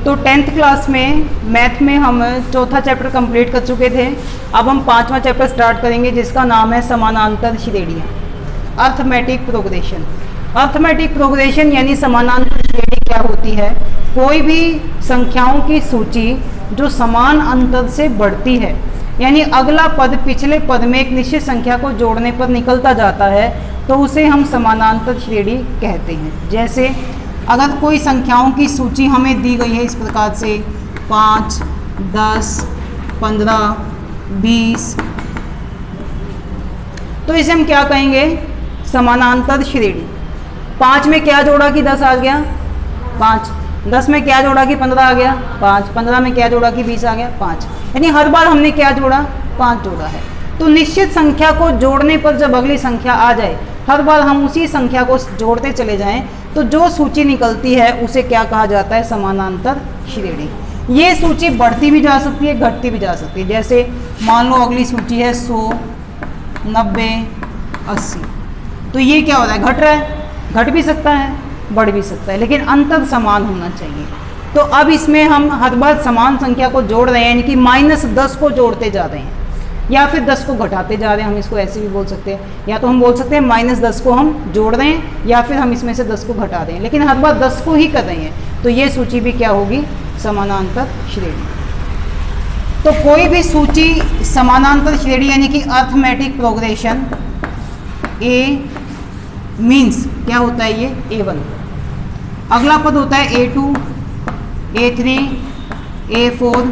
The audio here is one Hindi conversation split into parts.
तो 10th क्लास में मैथ में हम चौथा चैप्टर कंप्लीट कर चुके थे। अब हम 5वां चैप्टर स्टार्ट करेंगे जिसका नाम है समानांतर श्रेणियाँ, अर्थमेटिक प्रोग्रेशन। अर्थमेटिक प्रोग्रेशन यानी समानांतर श्रेणी क्या होती है? कोई भी संख्याओं की सूची जो समान अंतर से बढ़ती है, यानी अगला पद पिछले पद में एक निश्चित संख्या को जोड़ने पर निकलता जाता है, तो उसे हम समानांतर श्रेणी कहते हैं। जैसे अगर कोई संख्याओं की सूची हमें दी गई है इस प्रकार से 5, 10, 15, 20, तो इसे हम क्या कहेंगे? समानांतर श्रेणी। 5 में क्या जोड़ा कि 10 आ गया? 5। 10 में क्या जोड़ा कि 15 आ गया? 5। 15 में क्या जोड़ा कि 20 आ गया? 5। यानी हर बार हमने क्या जोड़ा? 5 जोड़ा है। तो निश्चित संख्या को जोड़ने पर जब अगली संख्या आ जाए, हर बार हम उसी संख्या को जोड़ते चले जाएं, तो जो सूची निकलती है उसे क्या कहा जाता है? समानांतर श्रेणी। ये सूची बढ़ती भी जा सकती है, घटती भी जा सकती है। जैसे मान लो अगली सूची है 100, 90, 80, तो ये क्या हो रहा है? घट रहा है। घट भी सकता है, बढ़ भी सकता है, लेकिन अंतर समान होना चाहिए। तो अब इसमें हम हर बार समान संख्या को जोड़ रहे हैं, यानी कि -10 को जोड़ते जा रहे हैं, या फिर 10 को घटाते जा रहे हैं। हम इसको ऐसे भी बोल सकते हैं, या तो हम बोल सकते हैं -10 को हम जोड़ रहे हैं, या फिर हम इसमें से 10 को घटा रहे हैं, लेकिन हर बार 10 को ही कर रहे हैं, तो ये सूची भी क्या होगी? समानांतर श्रेणी। तो कोई भी सूची समानांतर श्रेणी यानी कि अर्थमेटिक प्रोग्रेशन ए मीन्स क्या होता है? ये A1। अगला पद होता है A2, A3, A4।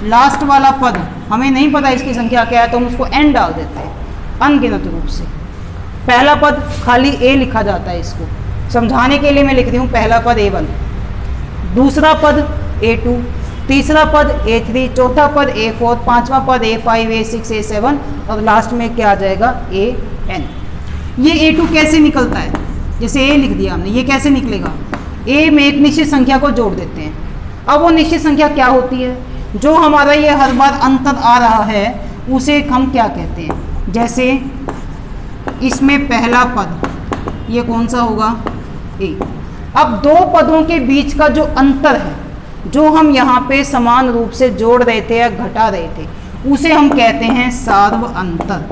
लास्ट वाला पद हमें नहीं पता इसकी संख्या क्या है, तो हम उसको n डाल देते हैं अनगिनत रूप से। पहला पद खाली A लिखा जाता है, इसको समझाने के लिए मैं लिख रही हूँ। पहला पद A1, दूसरा पद A2, तीसरा पद A3, चौथा पद A4, पांचवा पद A5, A6, A7 और लास्ट में क्या आ जाएगा? AN। ये A2 कैसे निकलता है? जैसे A लिख दिया हमने, ये कैसे निकलेगा? A में एक निश्चित संख्या को जोड़ देते हैं। अब वो निश्चित संख्या क्या होती है? जो हमारा ये हर बार अंतर आ रहा है उसे हम क्या कहते हैं? जैसे इसमें पहला पद ये कौन सा होगा? A। अब दो पदों के बीच का जो अंतर है, जो हम यहाँ पे समान रूप से जोड़ रहे थे या घटा रहे थे, उसे हम कहते हैं सार्व अंतर,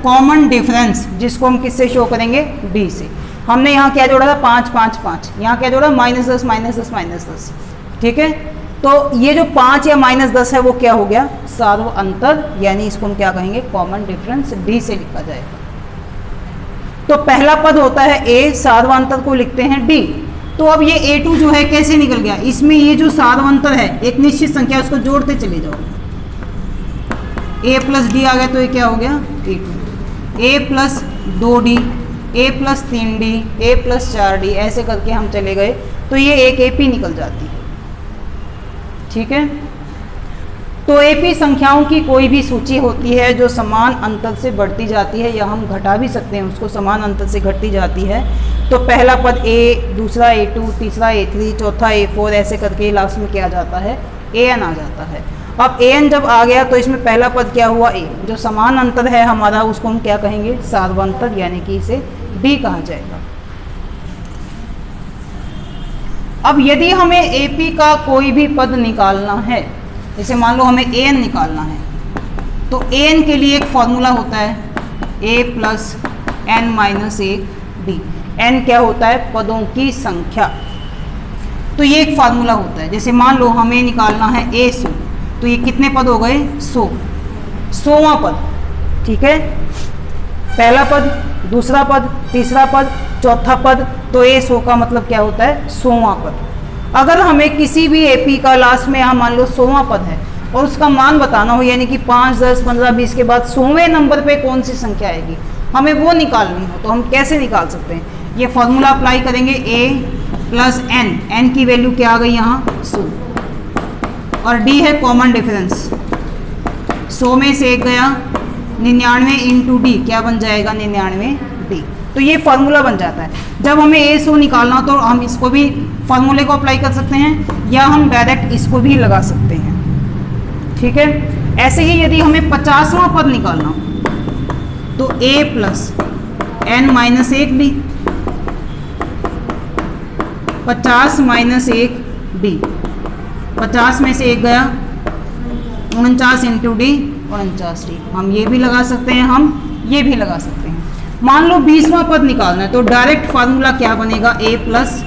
कॉमन डिफरेंस, जिसको हम किससे शो करेंगे? D से। हमने यहाँ क्या जोड़ा था? 5, 5, 5। यहाँ क्या जोड़ा? -10, -10, -10। ठीक है, तो ये जो 5 या -10 है वो क्या हो गया? सार्व अंतर, यानी इसको हम क्या कहेंगे? Common difference. D से लिखा जाएगा। तो पहला पद होता है A, सार्व अंतर को लिखते हैं D। तो अब ये A2 जो है कैसे निकल गया? इसमें ये जो सार्व अंतर है, एक निश्चित संख्या, उसको जोड़ते चले जाओ। A + D आ गया, तो ये क्या हो गया? A2। A + 2D, A + 3D, A + 4D, ऐसे करके हम चले गए, तो ये एक AP निकल जाती है। ठीक है, तो AP संख्याओं की कोई भी सूची होती है जो समान अंतर से बढ़ती जाती है, या हम घटा भी सकते हैं उसको, समान अंतर से घटती जाती है। तो पहला पद A, दूसरा A2, तीसरा A3, चौथा A4, ऐसे करके लास्ट में क्या आ जाता है? AN आ जाता है। अब AN जब आ गया तो इसमें पहला पद क्या हुआ? A। जो समान अंतर है हमारा उसको हम क्या कहेंगे? सार्वंतर, यानी कि इसे D कहा जाएगा। अब यदि हमें AP का कोई भी पद निकालना है, जैसे मान लो हमें AN निकालना है, तो AN के लिए एक फॉर्मूला होता है A + n-1D। n क्या होता है? पदों की संख्या। तो ये एक फार्मूला होता है। जैसे मान लो हमें निकालना है A100, तो ये कितने पद हो गए? 100। 100वां पद। ठीक है, पहला पद, दूसरा पद, तीसरा पद, चौथा पद, तो A100 का मतलब क्या होता है? 100वां पद। अगर हमें किसी भी AP का लास्ट में यहाँ मान लो 100वां पद है और उसका मान बताना हो, यानी कि 5, 10, 15, 20 के बाद 100वें नंबर पे कौन सी संख्या आएगी, हमें वो निकालनी हो, तो हम कैसे निकाल सकते हैं? ये फॉर्मूला अप्लाई करेंगे। A + n, n की वैल्यू क्या आ गई यहाँ? 100, और D है कॉमन डिफरेंस। 100 में से एक गया, 99 × D क्या बन जाएगा? 99D। तो ये फार्मूला बन जाता है। जब हमें A100 निकालना हो तो हम इसको भी फार्मूले को अप्लाई कर सकते हैं, या हम डायरेक्ट इसको भी लगा सकते हैं। ठीक है, ऐसे ही यदि हमें 50वां पद निकालना हो तो A + n-1D 50 माइनस 1 डी, 50 में से 1 गया, 49 इंटू डी 49 डी। हम ये भी लगा सकते हैं, हम ये भी लगा सकते हैं। मान लो 20वां पद निकालना है तो डायरेक्ट फार्मूला क्या बनेगा, a प्लस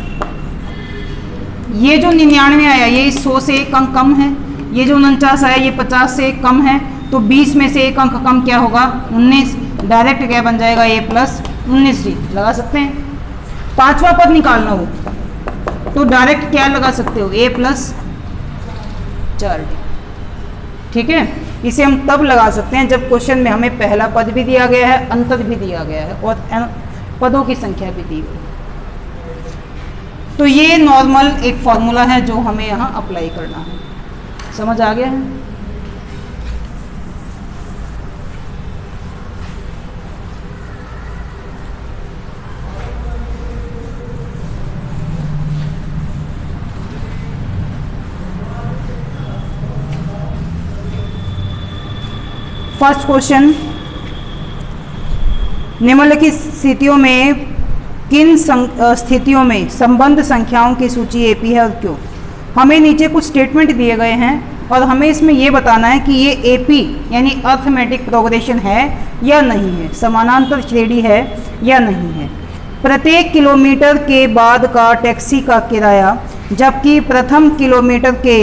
ये जो 99 आया ये 100 से 1 अंक कम है, ये जो 49 आया ये 50 से 1 कम है, तो 20 में से 1 अंक कम क्या होगा 19, डायरेक्ट क्या बन जाएगा a प्लस 19 डी, लगा सकते हैं। 5वां पद निकालना हो तो डायरेक्ट क्या लगा सकते हो, a प्लस 4 डी। ठीक है, इसे हम तब लगा सकते हैं जब क्वेश्चन में हमें पहला पद भी दिया गया है, अंतर भी दिया गया है और पदों की संख्या भी दी गई। तो ये नॉर्मल एक फॉर्मूला है जो हमें यहाँ अप्लाई करना है। समझ आ गया है? फर्स्ट क्वेश्चन, निम्नलिखित स्थितियों में किन स्थितियों में संबंध संख्याओं की सूची एपी है और क्यों। हमें नीचे कुछ स्टेटमेंट दिए गए हैं और हमें इसमें ये बताना है कि ये एपी यानी अर्थमेटिक प्रोग्रेशन है या नहीं है, समानांतर श्रेणी है या नहीं है। प्रत्येक किलोमीटर के बाद का टैक्सी का किराया, जबकि प्रथम किलोमीटर के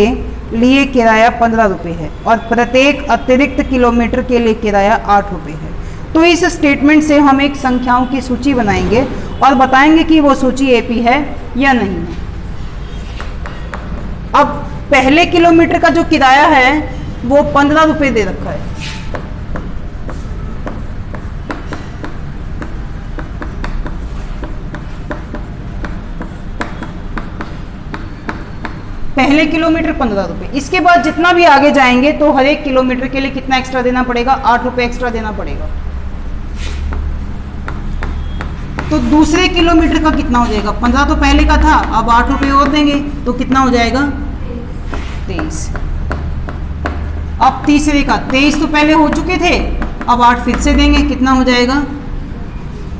लिए किराया 15 रुपये है और प्रत्येक अतिरिक्त किलोमीटर के लिए किराया 8 रुपये है। तो इस स्टेटमेंट से हम एक संख्याओं की सूची बनाएंगे और बताएंगे कि वो सूची एपी है या नहीं है। अब पहले किलोमीटर का जो किराया है वो 15 रुपये दे रखा है। पहले किलोमीटर 15 रुपये, इसके बाद जितना भी आगे जाएंगे तो हर एक किलोमीटर के लिए कितना एक्स्ट्रा देना पड़ेगा, 8 रुपये एक्स्ट्रा देना पड़ेगा। तो दूसरे किलोमीटर का कितना हो जाएगा, 15 तो पहले का था, अब 8 रुपये और देंगे तो कितना हो जाएगा 23। अब तीसरे का 23 तो पहले हो चुके थे, अब 8 फिर से देंगे, कितना हो जाएगा।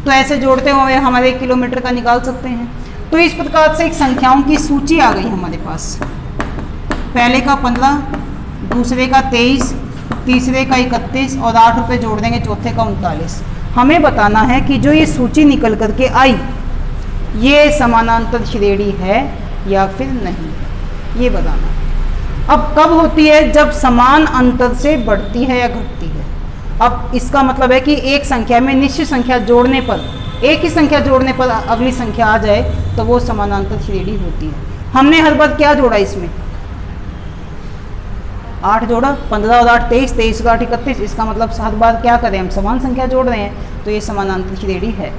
तो ऐसे जोड़ते हुए हमारे किलोमीटर का निकाल सकते हैं। तो इस प्रकार से एक संख्याओं की सूची आ गई हमारे पास। पहले का 15, दूसरे का 23, तीसरे का 31 और 8 रुपये जोड़ देंगे चौथे का 39। हमें बताना है कि जो ये सूची निकल करके आई ये समानांतर श्रेणी है या फिर नहीं, ये बताना है। अब कब होती है, जब समान अंतर से बढ़ती है या घटती है। अब इसका मतलब है कि एक संख्या में निश्चित संख्या जोड़ने पर, एक ही संख्या जोड़ने पर अगली संख्या आ जाए तो वो समानांतर श्रेणी होती है। हमने हर बार क्या जोड़ा, इसमें 8 जोड़ा, 15 और 8 23, 23 और 8 31, इसका मतलब हर बार क्या करें, हम समान संख्या जोड़ रहे हैं, तो ये समानांतर श्रेणी है।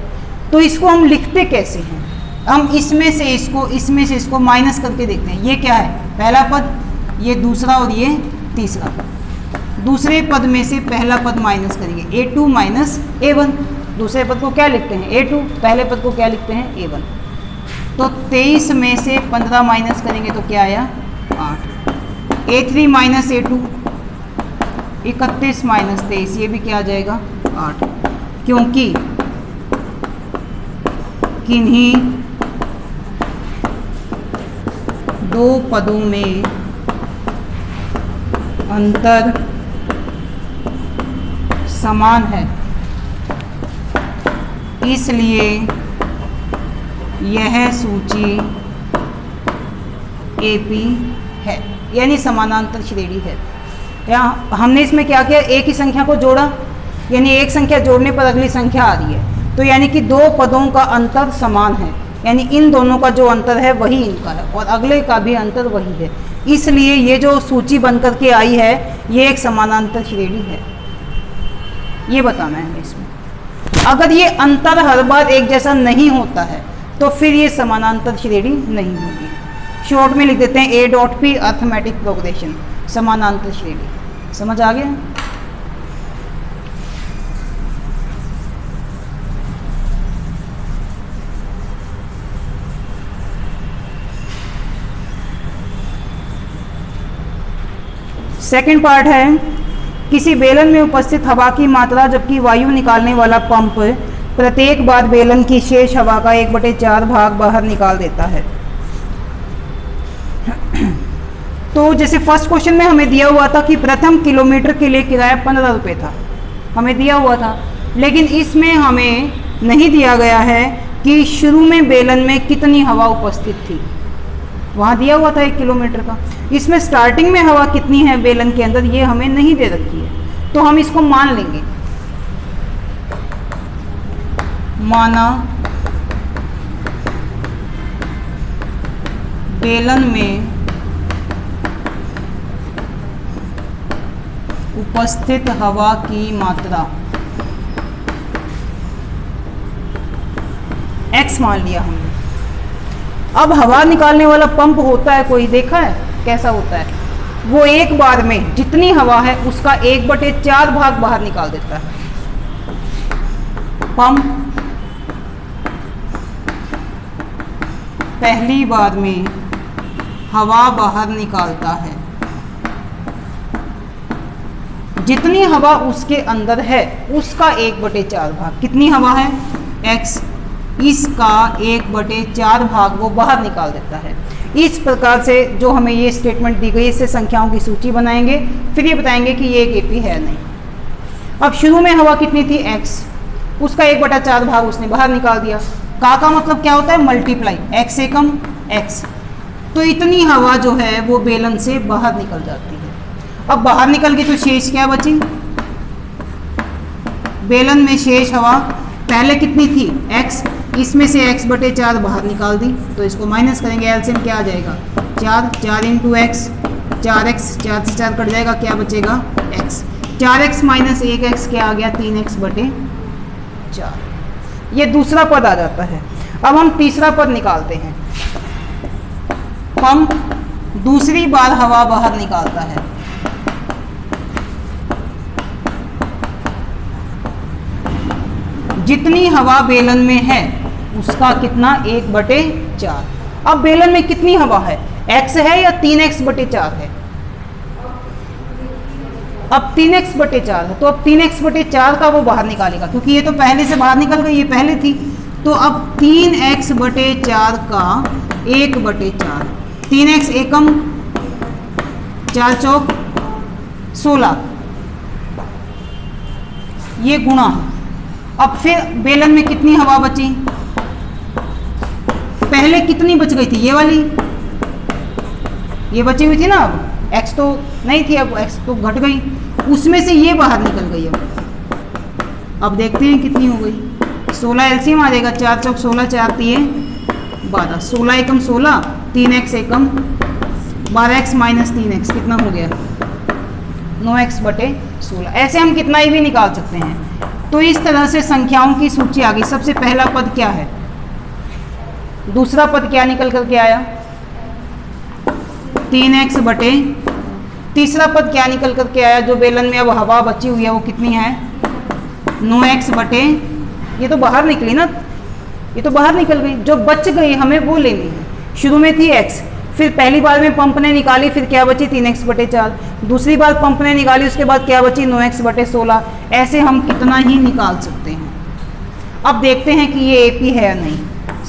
तो इसको हम लिखते कैसे हैं, हम इसमें से इसको माइनस करके देखते हैं। ये क्या है, पहला पद, ये दूसरा और ये तीसरा। दूसरे पद में से पहला पद माइनस करेंगे, a2 माइनस a1। दूसरे पद को क्या लिखते हैं, a2, पहले पद को क्या लिखते हैं, a1। तो 23 में से 15 माइनस करेंगे तो क्या आया 8। a3 माइनस a2, 31 माइनस 23, ये भी क्या आ जाएगा 8, क्योंकि किन्हीं दो पदों में अंतर समान है, इसलिए यह सूची एपी है, यानी समानांतर श्रेणी है। यहाँ हमने इसमें क्या किया, एक ही संख्या को जोड़ा, यानी एक संख्या जोड़ने पर अगली संख्या आ रही है, तो यानी कि दो पदों का अंतर समान है, यानी इन दोनों का जो अंतर है वही इनका है और अगले का भी अंतर वही है, इसलिए ये जो सूची बनकर के आई है ये एक समानांतर श्रेणी है। ये बताना है हमें इसमें। अगर ये अंतर हर बार एक जैसा नहीं होता है तो फिर ये समानांतर श्रेणी नहीं होगी। शॉर्ट में लिख देते हैं A.P अर्थमेटिक प्रोग्रेशन, समानांतर श्रेणी। समझ आ गया। सेकंड पार्ट है, किसी बेलन में उपस्थित हवा की मात्रा जबकि वायु निकालने वाला पंप प्रत्येक बार बेलन की शेष हवा का 1/4 भाग बाहर निकाल देता है। तो जैसे फर्स्ट क्वेश्चन में हमें दिया हुआ था कि प्रथम किलोमीटर के लिए किराया 15 रुपये था, हमें दिया हुआ था, लेकिन इसमें हमें नहीं दिया गया है कि शुरू में बेलन में कितनी हवा उपस्थित थी। वहाँ दिया हुआ था 1 किलोमीटर का, इसमें स्टार्टिंग में हवा कितनी है बेलन के अंदर ये हमें नहीं दे रखी है, तो हम इसको मान लेंगे। माना बेलन में उपस्थित हवा की मात्रा x मान लिया हमने। अब हवा निकालने वाला पंप होता है कोई, देखा है कैसा होता है? वो एक बार में जितनी हवा है उसका 1/4 भाग बाहर निकाल देता है। पंप पहली बार में हवा बाहर निकालता है, जितनी हवा उसके अंदर है उसका 1/4 भाग। कितनी हवा है? x, इसका 1/4 भाग वो बाहर निकाल देता है। इस प्रकार से जो हमें ये स्टेटमेंट दी गई, इससे संख्याओं की सूची बनाएंगे, फिर ये बताएंगे कि ये एक एपी है नहीं। अब शुरू में हवा कितनी थी? x, उसका 1/4 भाग उसने बाहर निकाल दिया। का मतलब क्या होता है? मल्टीप्लाई, x एकम x। तो इतनी हवा जो है वो बेलन से बाहर निकल जाती है। अब बाहर निकल गई तो शेष क्या बची? बेलन में शेष हवा पहले कितनी थी? x, इसमें से x/4 बाहर निकाल दी, तो इसको माइनस करेंगे, एलसीएम क्या आ जाएगा? 4 इंटू एक्स, 4x, 4 से 4 कट जाएगा, क्या बचेगा? x। 4x माइनस 1x क्या आ गया? 3x/4। ये दूसरा पद आ जाता है। अब हम तीसरा पद निकालते हैं। पंप दूसरी बार हवा बाहर निकालता है, जितनी हवा बेलन में है उसका कितना? 1/4। अब बेलन में कितनी हवा है? x है या 3x/4 है? अब 3x/4 है, तो अब 3x/4 का वो बाहर निकालेगा, क्योंकि ये तो पहले से बाहर निकल गई, ये पहले थी। तो अब 3x/4 का 1/4, 3x एकम 4 चौक 16, ये गुणा है। अब फिर बेलन में कितनी हवा बची? पहले कितनी बच गई थी? ये वाली, ये बची हुई थी ना। अब x तो नहीं थी, अब x तो घट गई, उसमें से ये बाहर निकल गई। अब देखते हैं कितनी हो गई। 16 एलसीएम आ जाएगा, 4 चौक 16, 4 तिये 12, 16 एकम 16, 3x एकम 12x माइनस 3x कितना हो गया? 9x/16। ऐसे हम कितना ही भी निकाल सकते हैं। तो इस तरह से संख्याओं की सूची आ गई। सबसे पहला पद क्या है? दूसरा पद क्या निकल करके आया? 3x/, तीसरा पद क्या निकल करके आया? जो बेलन में अब हवा बची हुई है वो कितनी है? 9x/, ये तो बाहर निकली ना, ये तो बाहर निकल गई। जो बच गई हमें वो लेनी है। शुरू में थी x, फिर पहली बार में पंप ने निकाली, फिर क्या बची? 3x/4। दूसरी बार पंप ने निकाली, उसके बाद क्या बची? 9x/16। ऐसे हम कितना ही निकाल सकते हैं। अब देखते हैं कि ये एपी है या नहीं।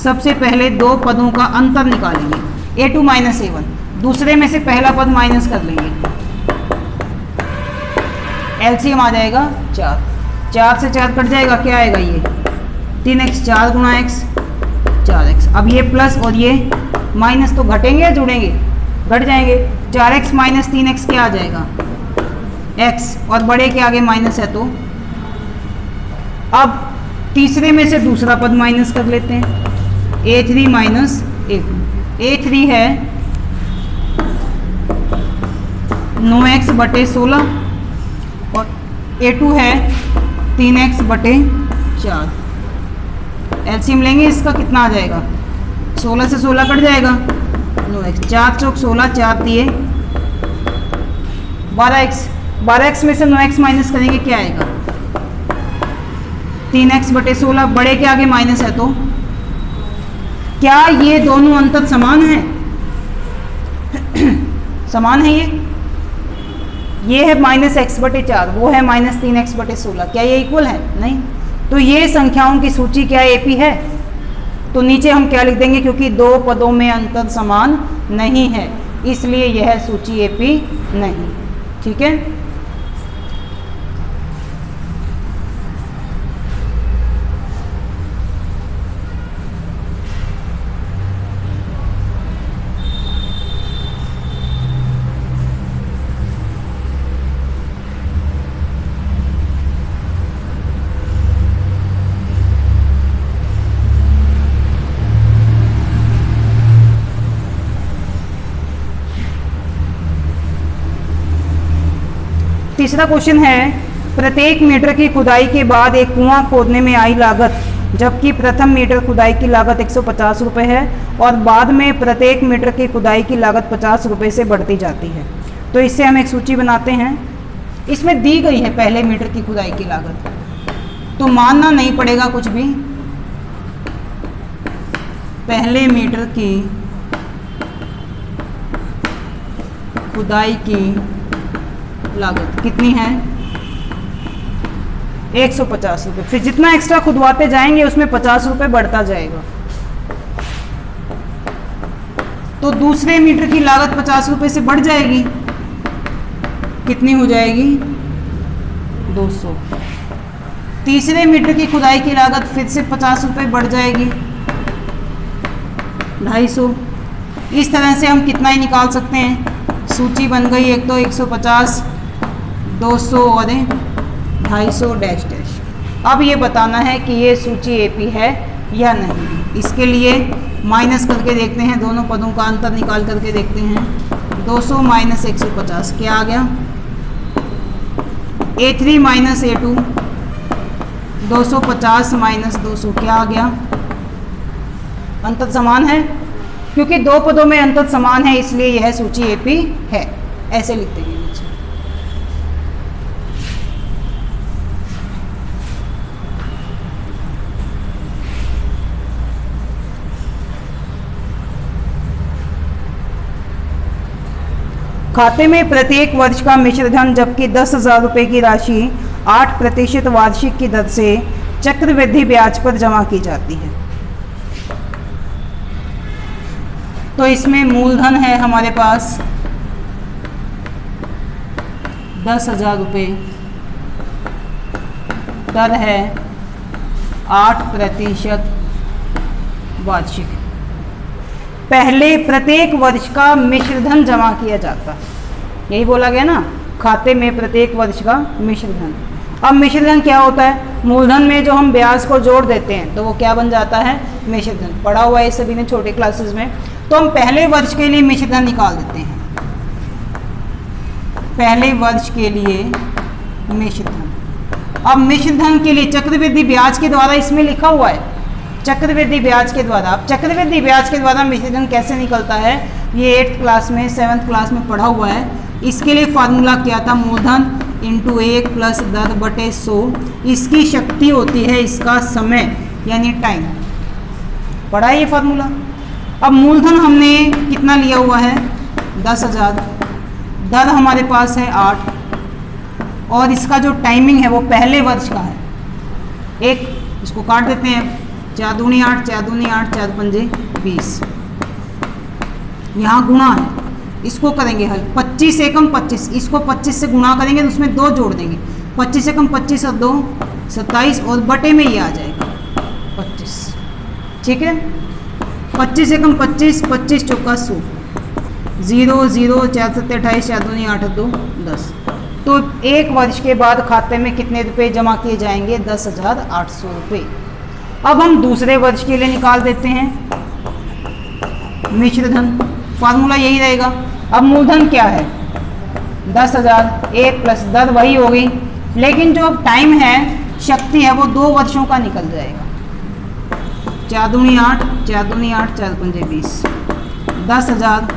सबसे पहले दो पदों का अंतर निकालेंगे, a2 माइनस a1। दूसरे में से पहला पद माइनस कर लेंगे, एलसीएम आ जाएगा 4, 4 से 4 कट जाएगा, क्या आएगा? ये 3x, 4 गुणा x 4x। अब ये प्लस और ये माइनस तो घटेंगे या जुड़ेंगे? घट जाएंगे। 4x माइनस 3x क्या आ जाएगा? x, और बड़े के आगे माइनस है तो। अब तीसरे में से दूसरा पद माइनस कर लेते हैं, a3 माइनस a2। a3 है 9x/16 और a2 है 3x/4। एलसीएम लेंगे, इसका कितना आ जाएगा? 16 से 16 कट जाएगा, 9x, 4 चौक 16, 4 तिये 12x। 12x में से 9x माइनस करेंगे, क्या आएगा? 3x/16। बड़े के आगे माइनस है तो क्या ये दोनों अंतर समान है? समान है। ये है -x/4, वो है -3x/16। क्या ये इक्वल है? नहीं। तो ये संख्याओं की सूची क्या एपी है? तो नीचे हम क्या लिख देंगे? क्योंकि दो पदों में अंतर समान नहीं है, इसलिए यह सूची एपी नहीं। ठीक है, तीसरा क्वेश्चन है, प्रत्येक मीटर की खुदाई के बाद एक कुआं खोदने में आई लागत, जबकि प्रथम मीटर खुदाई की लागत 150 रुपये है और बाद में प्रत्येक मीटर की खुदाई की लागत 50 रुपये से बढ़ती जाती है। तो इससे हम एक सूची बनाते हैं। इसमें दी गई है पहले मीटर की खुदाई की लागत, तो मानना नहीं पड़ेगा कुछ भी। पहले मीटर की खुदाई की लागत कितनी है? 150 रुपये। फिर जितना एक्स्ट्रा खुदवाते जाएंगे उसमें 50 रुपये बढ़ता जाएगा। तो दूसरे मीटर की लागत 50 रुपये से बढ़ जाएगी, कितनी हो जाएगी? 200। तीसरे मीटर की खुदाई की लागत फिर से 50 रुपये बढ़ जाएगी, 250। इस तरह से हम कितना ही निकाल सकते हैं। सूची बन गई, एक तो 150, 200 और 250 डैश डैश। अब ये बताना है कि ये सूची एपी है या नहीं। इसके लिए माइनस करके देखते हैं, दोनों पदों का अंतर निकाल करके देखते हैं। 200 माइनस 150 क्या आ गया? A3 minus A2। 250 माइनस 200 क्या आ गया? अंतर समान है, क्योंकि दो पदों में अंतर समान है इसलिए यह सूची एपी है। ऐसे लिखते हैं नीचे। खाते में प्रत्येक वर्ष का मिश्र धन, जबकि 10,000 रुपये की राशि 8% वार्षिक की दर से चक्रवृद्धि ब्याज पर जमा की जाती है। तो इसमें मूलधन है हमारे पास 10,000 रुपये, दर है 8% वार्षिक। पहले प्रत्येक वर्ष का मिश्रधन जमा किया जाता है, यही बोला गया ना, खाते में प्रत्येक वर्ष का मिश्रधन। अब मिश्रधन क्या होता है? मूलधन में जो हम ब्याज को जोड़ देते हैं तो वो क्या बन जाता है? मिश्रधन। पढ़ा हुआ है सभी ने छोटे क्लासेस में। तो हम पहले वर्ष के लिए मिश्रधन निकाल देते हैं। पहले वर्ष के लिए मिश्रधन। अब मिश्रधन के लिए चक्रवृद्धि ब्याज के द्वारा इसमें लिखा हुआ है, चक्रवृद्धि ब्याज के द्वारा। अब चक्रवृद्धि ब्याज के द्वारा मिश्रधन कैसे निकलता है? ये 8th क्लास में 7th क्लास में पढ़ा हुआ है। इसके लिए फार्मूला क्या था? मूलधन इंटू 1 प्लस दर बटे 100। इसकी शक्ति होती है इसका समय यानी टाइम। पढ़ा है ये फार्मूला। अब मूलधन हमने कितना लिया हुआ है? 10,000। दर हमारे पास है 8 और इसका जो टाइमिंग है वो पहले वर्ष का है। एक इसको काट देते हैं, 4 दूनी 8, 4 दूनी 8, 4 पंजे 20। यहाँ गुणा है, इसको करेंगे हल। 25 एकम 25, इसको 25 से गुणा करेंगे तो उसमें 2 जोड़ देंगे। 25 एकम 25 और 2 27 और बटे में ये आ जाएगा 25। ठीक है, 25 एकम 25, 25 चौका 100, 0 0 4 7 28, 4 दूनी 8 2 10। तो एक वर्ष के बाद खाते में कितने रुपए जमा किए जाएंगे? 10,800 रुपये। अब हम दूसरे वर्ष के लिए निकाल देते हैं मिश्रधन। फार्मूला यही रहेगा। अब मूलधन क्या है? 10,000। 1 प्लस दर वही होगी, लेकिन जो टाइम है, शक्ति है, वो 2 वर्षों का निकल जाएगा। 4 दूनी 8, 4 दूनी 8, 4 पंजे 20। 10,000,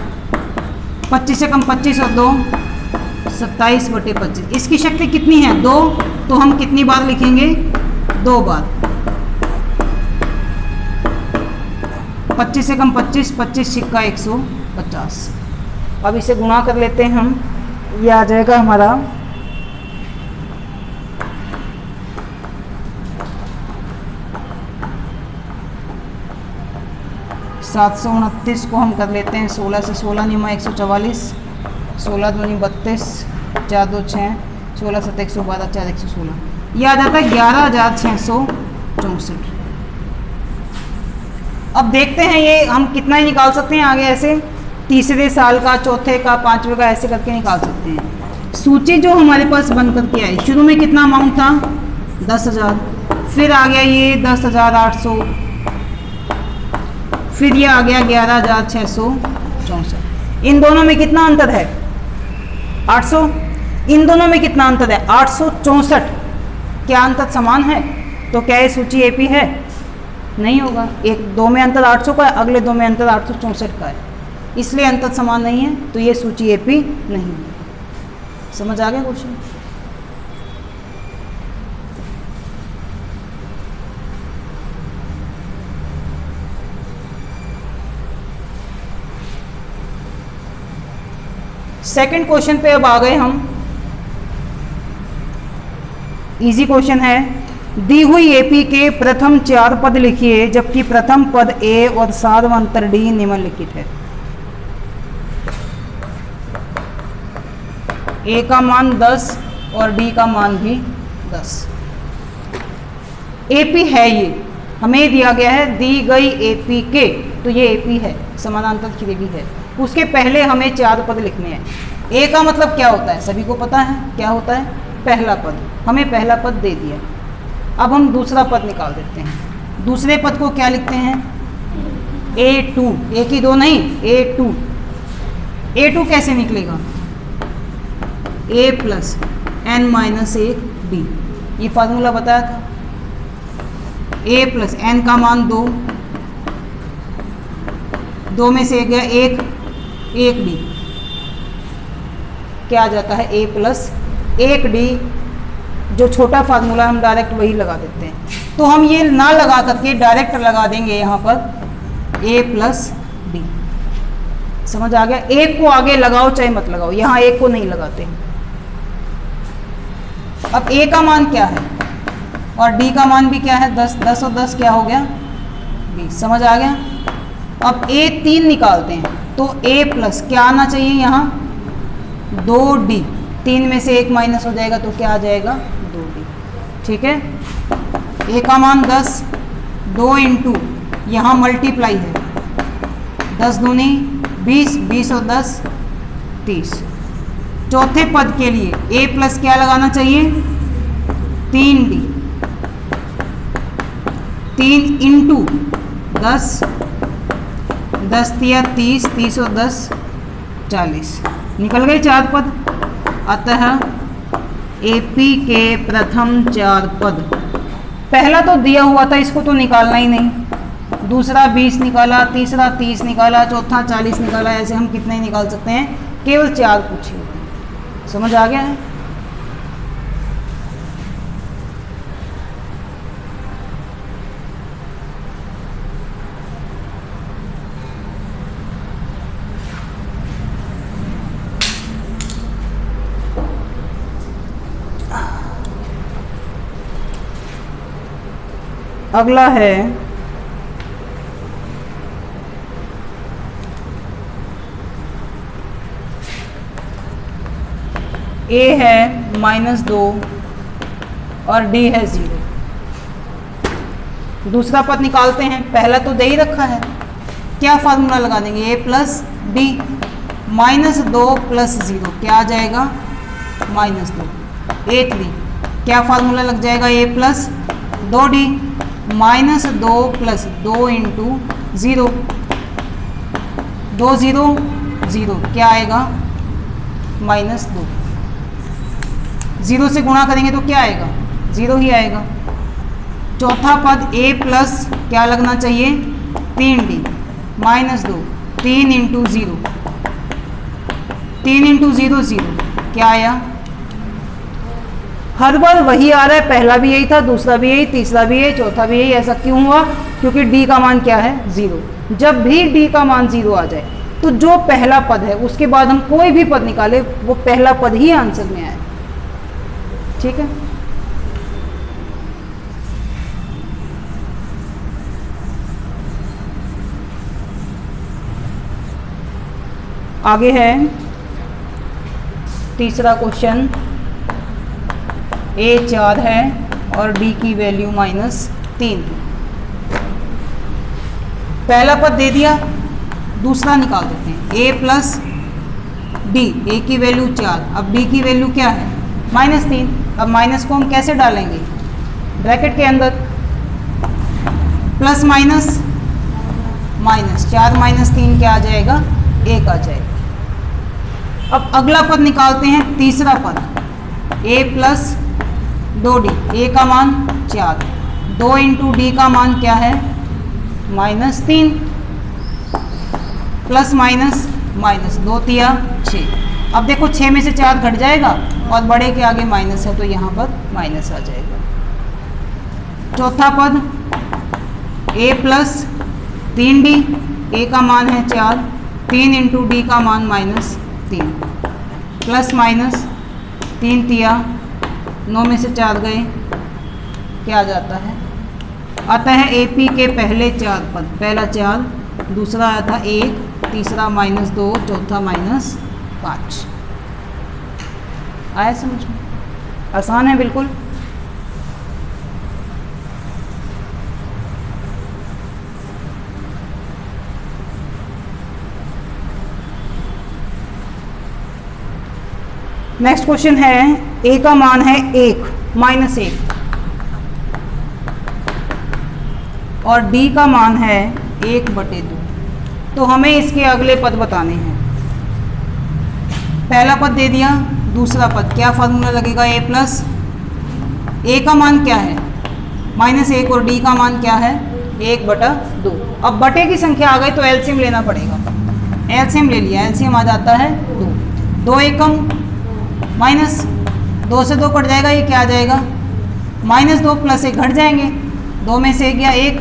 25 से कम 25 और 2 27 बटे 25। इसकी शक्ति कितनी है? 2। तो हम कितनी बार लिखेंगे? 2 बार। 25 से कम 25, 25 सिक्का 150। अब इसे गुणा कर लेते हैं हम, ये आ जाएगा हमारा 7 729 को हम कर लेते हैं 16 से, 16 नियम 144, 16 दूनी 32, 4 2 6, 16 7 112, 4 116, ये आ जाता है 11,664। अब देखते हैं ये हम कितना ही निकाल सकते हैं आगे, ऐसे तीसरे साल का, चौथे का, पांचवे का, ऐसे करके निकाल सकते हैं। सूची जो हमारे पास बन करके आई, शुरू में कितना अमाउंट था 10,000, फिर आ गया ये 10,800, फिर ये आ गया 11,664। इन दोनों में कितना अंतर है 800, इन दोनों में कितना अंतर है 864। क्या अंतर समान है? तो क्या ये सूची एपी है? नहीं होगा। एक दो में अंतर 800 का है, अगले दो में अंतर 864 का है, इसलिए अंतर समान नहीं है, तो ये सूची एपी नहीं है। समझ आ गया क्वेश्चन? सेकंड क्वेश्चन पे अब आ गए हम। इजी क्वेश्चन है। दी हुई एपी के प्रथम 4 पद लिखिए जबकि प्रथम पद ए और सार्वंतर डी निम्नलिखित है। ए का मान 10 और डी का मान भी 10। एपी है ये, हमें दिया गया है दी गई एपी के, तो ये एपी है, समानांतर श्रेणी है। उसके पहले हमें 4 पद लिखने हैं। ए का मतलब क्या होता है सभी को पता है, क्या होता है पहला पद। हमें पहला पद दे दिया, अब हम दूसरा पद निकाल देते हैं। दूसरे पद को क्या लिखते हैं A2, एक ही दो नहीं A2। A2 कैसे निकलेगा A plus n minus 1 B, ये फार्मूला बताया था। A प्लस n का मान 2, 2 में से गया 1 D, क्या आ जाता है A प्लस 1D। जो छोटा फार्मूला हम डायरेक्ट वही लगा देते हैं, तो हम ये ना लगा करके डायरेक्ट लगा देंगे यहाँ पर A प्लस डी। समझ आ गया? एक को आगे लगाओ चाहे मत लगाओ, यहाँ एक को नहीं लगाते। अब A का मान क्या है और D का मान भी क्या है 10, 10 और 10 क्या हो गया 20। समझ आ गया? अब A3 निकालते हैं, तो A प्लस क्या आना चाहिए यहाँ 2D, 3 में से 1 माइनस हो जाएगा तो क्या आ जाएगा 2D। ठीक है? A का मान 10, 2 इंटू यहाँ मल्टीप्लाई है 10 दूनी 20, 20 और 10 30। चौथे पद के लिए A प्लस क्या लगाना चाहिए 3D, 3 इंटू 10, 10 तिया 30, 30 और 10 40। निकल गए 4 पद। अतः एपी के प्रथम 4 पद, पहला तो दिया हुआ था इसको तो निकालना ही नहीं, दूसरा 20 निकाला, तीसरा 30 निकाला, चौथा 40 निकाला, ऐसे हम कितने निकाल सकते हैं, केवल 4 पूछे। समझ आ गया है? अगला है A है -2 और D है 0। दूसरा पद निकालते हैं, पहला तो दे ही रखा है, क्या फार्मूला लगा देंगे A प्लस डी, -2 प्लस 0 क्या आ जाएगा -2। A3 क्या फार्मूला लग जाएगा A plus 2D, -2 plus 2 into 0, 2 0 0 क्या आएगा -2। 0 से गुणा करेंगे तो क्या आएगा 0 ही आएगा। चौथा पद A प्लस क्या लगना चाहिए 3D, -2, 3 इंटू 0, 3 इंटू 0 0 क्या आया। हर बार वही आ रहा है, पहला भी यही था, दूसरा भी यही, तीसरा भी यही, चौथा भी यही। ऐसा क्यों हुआ? क्योंकि D का मान क्या है 0। जब भी D का मान 0 आ जाए तो जो पहला पद है उसके बाद हम कोई भी पद निकाले वो पहला पद ही आंसर में आए। ठीक है? आगे है तीसरा क्वेश्चन। ए 4 है और डी की वैल्यू -3। पहला पद दे दिया, दूसरा निकाल देते हैं। ए प्लस डी, ए की वैल्यू 4, अब डी की वैल्यू क्या है -3। अब माइनस को हम कैसे डालेंगे, ब्रैकेट के अंदर, प्लस माइनस माइनस, 4 - 3 क्या आ जाएगा, 1 आ जाएगा। अब अगला पद निकालते हैं, तीसरा पद, a प्लस 2d, a का मान 4, 2 इंटू डी का मान क्या है -3, प्लस माइनस माइनस, 2 तिया 6। अब देखो 6 में से 4 घट जाएगा और बड़े के आगे माइनस है तो यहाँ पर माइनस आ जाएगा। चौथा पद a प्लस 3d, a का मान है 4, 3 इंटू डी का मान -3, प्लस माइनस 3 तिया 9 में से 4 गए, क्या आ जाता है, आता है AP के पहले 4 पद, पहला 4, दूसरा आया था 1, तीसरा -2, चौथा -5। आया समझ में? आसान है बिल्कुल। नेक्स्ट क्वेश्चन है, a का मान है 1 -1 और d का मान है 1/2। तो हमें इसके अगले पद बताने हैं। पहला पद दे दिया, दूसरा पद, क्या फार्मूला लगेगा, a प्लस, a का मान क्या है -1 और d का मान क्या है 1/2। अब बटे की संख्या आ गई तो एलसीएम लेना पड़ेगा। एलसीएम ले लिया, एलसीएम आ जाता है 2, 2 एकम माइनस 2 से 2 कट जाएगा, ये क्या आ जाएगा -2 प्लस 1 घट जाएंगे, 2 में से 1 गया 1।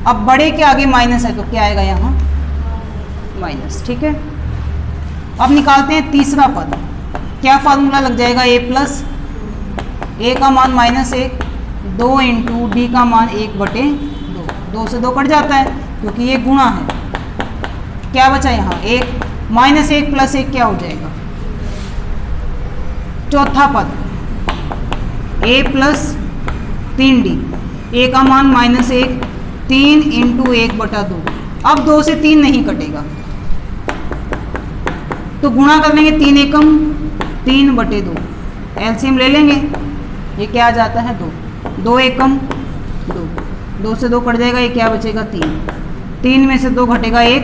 अब बड़े के आगे माइनस है तो क्या आएगा यहाँ माइनस। ठीक है, अब निकालते हैं तीसरा पद, क्या फार्मूला लग जाएगा, a प्लस, a का मान -1, 2 इंटू डी का मान 1/2, 2 से 2 कट जाता है क्योंकि ये गुणा है। क्या बचा यहाँ 1, -1 प्लस 1 क्या हो जाएगा। चौथा पद a प्लस 3d, a का मान -1, 3 इंटू 1/2। अब 2 से 3 नहीं कटेगा तो गुणा कर लेंगे, 3 एकम 3/2, एलसीएम ले लेंगे, ये क्या आ जाता है 2, 2 एकम 2, 2 से 2 कट जाएगा, ये क्या बचेगा 3, 3 में से 2 घटेगा 1।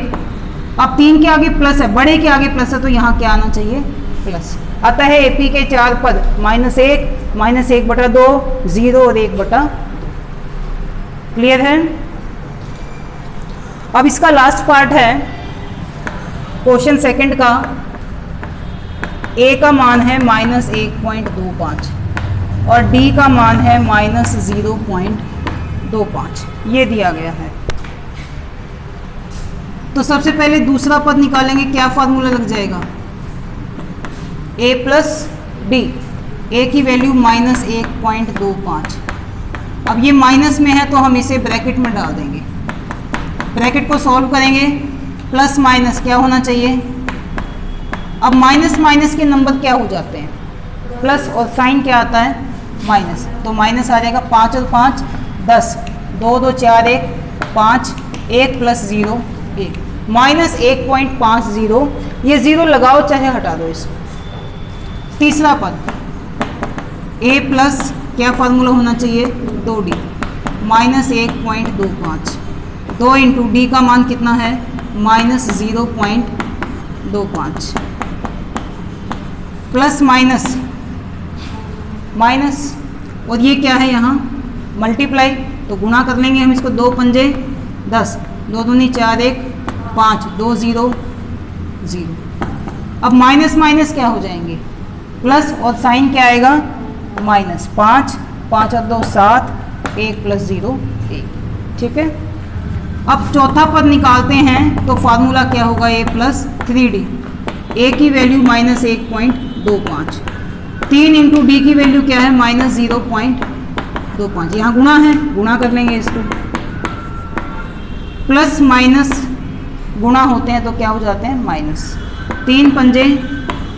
अब 3 के आगे प्लस है, बड़े के आगे प्लस है तो यहाँ क्या आना चाहिए प्लस। आता है AP के 4 पद, -1, -1/2, 0 और 1/2। क्लियर है। अब इसका लास्ट पार्ट है क्वेश्चन सेकंड का, a का मान है -1.25 और d का मान है -0.25, ये दिया गया है। तो सबसे पहले दूसरा पद निकालेंगे, क्या फार्मूला लग जाएगा, a प्लस डी, a की वैल्यू -1.25। अब ये माइनस में है तो हम इसे ब्रैकेट में डाल देंगे, ब्रैकेट को सॉल्व करेंगे, प्लस माइनस क्या होना चाहिए। अब माइनस माइनस के नंबर क्या हो जाते हैं, प्लस, और साइन क्या आता है माइनस, तो माइनस आ जाएगा 5 और 5 10, 2 2 4 1 5, 1 प्लस 0 1, -1.50। ये 0 लगाओ चाहे हटा दो इसको। तीसरा पद a प्लस, क्या फार्मूला होना चाहिए 2d, -1.25, 2 इंटू डी का मान कितना है -0.25, प्लस माइनस माइनस, और ये क्या है यहाँ मल्टीप्लाई, तो गुणा कर लेंगे हम इसको, 2 पंजे 10, 2 दूनी 4 1 5, 2 0 0। अब माइनस माइनस क्या हो जाएंगे प्लस, और साइन क्या आएगा -5, 5 और 2 7, 1 प्लस 0 1। ठीक है, अब चौथा पद निकालते हैं तो फार्मूला क्या होगा, a प्लस 3d, a की वैल्यू -1.25, 3 इंटू डी की वैल्यू क्या है -0.25, यहाँ गुणा है, गुणा कर लेंगे इसको, प्लस माइनस गुणा होते हैं तो क्या हो जाते हैं माइनस। 3 पंजे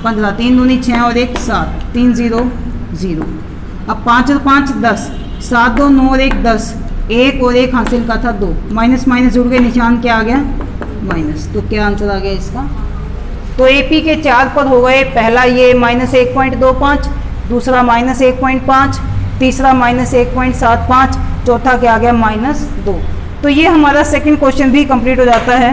15, 3 दूनी 6 और 1 7, 3 0 0। अब 5 और 5 10, 7 2 9 और 1 10, 1 और 1 हासिल का था 2, माइनस माइनस जुड़ गए, निशान क्या आ गया माइनस। तो क्या आंसर आ गया इसका? तो एपी के 4 पद हो गए। पहला ये -1.25, दूसरा -1.5, तीसरा -1.75, चौथा क्या आ गया -2। तो ये हमारा सेकंड क्वेश्चन भी कंप्लीट हो जाता है।